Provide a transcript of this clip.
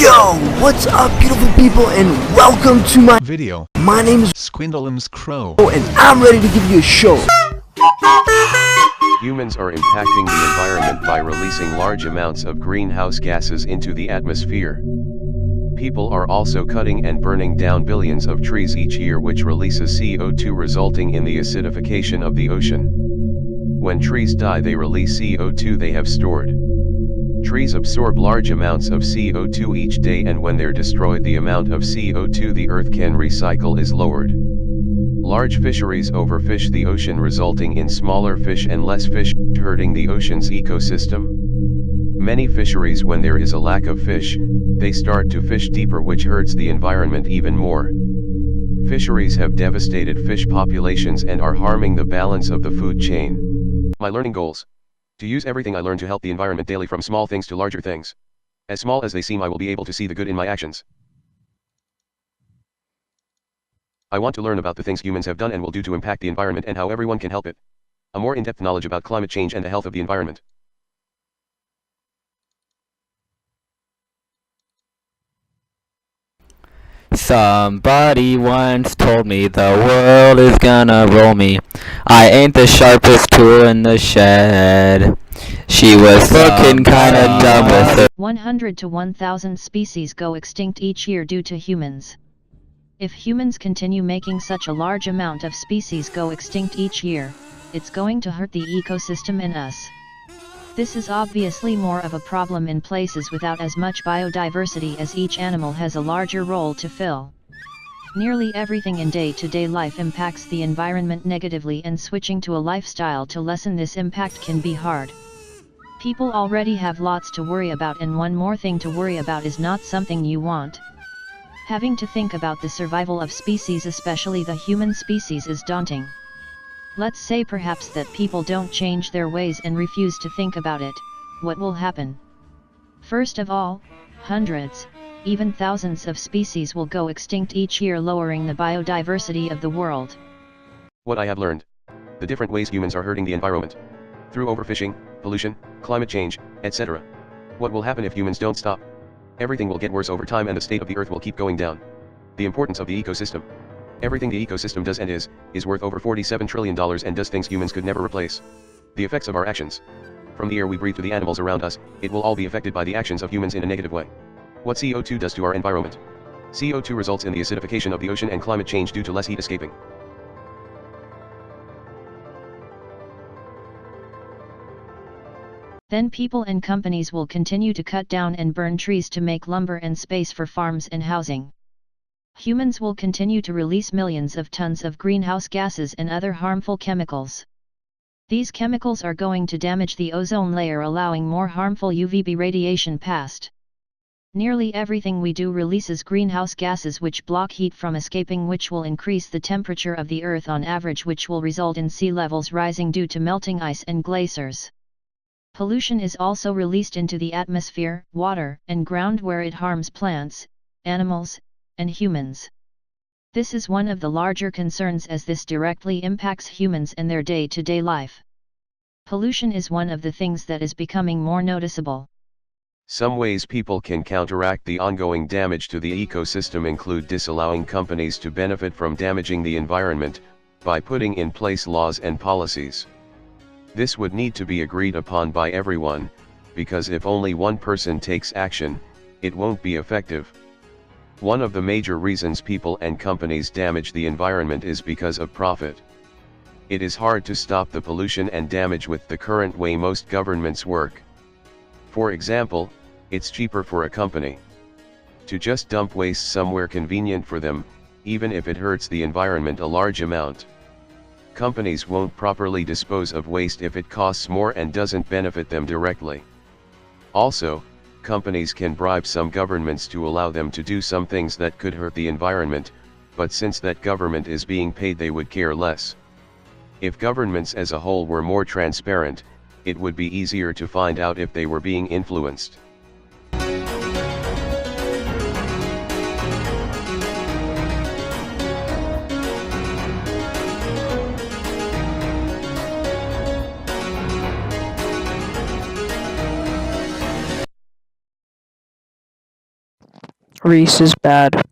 Yo, what's up beautiful people, and welcome to my video. My name is Squindleum's Crow, and I'm ready to give you a show. Humans are impacting the environment by releasing large amounts of greenhouse gases into the atmosphere. People are also cutting and burning down billions of trees each year, which releases CO2, resulting in the acidification of the ocean. When trees die, they release CO2 they have stored. Trees absorb large amounts of CO2 each day, and when they're destroyed, the amount of CO2 the earth can recycle is lowered. Large fisheries overfish the ocean, resulting in smaller fish and less fish, hurting the ocean's ecosystem. Many fisheries, when there is a lack of fish, they start to fish deeper, which hurts the environment even more. Fisheries have devastated fish populations and are harming the balance of the food chain. My learning goals: to use everything I learn to help the environment daily, from small things to larger things. As small as they seem, I will be able to see the good in my actions. I want to learn about the things humans have done and will do to impact the environment and how everyone can help it. A more in-depth knowledge about climate change and the health of the environment. Somebody once told me the world is gonna roll me. I ain't the sharpest tool in the shed. She was looking kinda dumb with her. 100 to 1,000 species go extinct each year due to humans. If humans continue making such a large amount of species go extinct each year, it's going to hurt the ecosystem and us. This is obviously more of a problem in places without as much biodiversity, as each animal has a larger role to fill. Nearly everything in day-to-day life impacts the environment negatively, and switching to a lifestyle to lessen this impact can be hard. People already have lots to worry about, and one more thing to worry about is not something you want. Having to think about the survival of species, especially the human species, is daunting. Let's say perhaps that people don't change their ways and refuse to think about it. What will happen? First of all, hundreds, even thousands of species will go extinct each year, lowering the biodiversity of the world. What I have learned: the different ways humans are hurting the environment. Through overfishing, pollution, climate change, etc. What will happen if humans don't stop? Everything will get worse over time, and the state of the earth will keep going down. The importance of the ecosystem. Everything the ecosystem does and is worth over $47 trillion and does things humans could never replace. The effects of our actions. From the air we breathe to the animals around us, it will all be affected by the actions of humans in a negative way. What CO2 does to our environment. CO2 results in the acidification of the ocean and climate change due to less heat escaping. Then people and companies will continue to cut down and burn trees to make lumber and space for farms and housing. Humans will continue to release millions of tons of greenhouse gases and other harmful chemicals. These chemicals are going to damage the ozone layer, allowing more harmful UVB radiation past. Nearly everything we do releases greenhouse gases which block heat from escaping, which will increase the temperature of the Earth on average, which will result in sea levels rising due to melting ice and glaciers. Pollution is also released into the atmosphere, water, and ground, where it harms plants, animals, and humans. This is one of the larger concerns, as this directly impacts humans and their day-to-day life. Pollution is one of the things that is becoming more noticeable. Some ways people can counteract the ongoing damage to the ecosystem include disallowing companies to benefit from damaging the environment, by putting in place laws and policies. This would need to be agreed upon by everyone, because if only one person takes action, it won't be effective. One of the major reasons people and companies damage the environment is because of profit. It is hard to stop the pollution and damage with the current way most governments work. For example, it's cheaper for a company to just dump waste somewhere convenient for them, even if it hurts the environment a large amount. Companies won't properly dispose of waste if it costs more and doesn't benefit them directly. Also, companies can bribe some governments to allow them to do some things that could hurt the environment, but since that government is being paid, they would care less. If governments as a whole were more transparent, it would be easier to find out if they were being influenced. Reese is bad.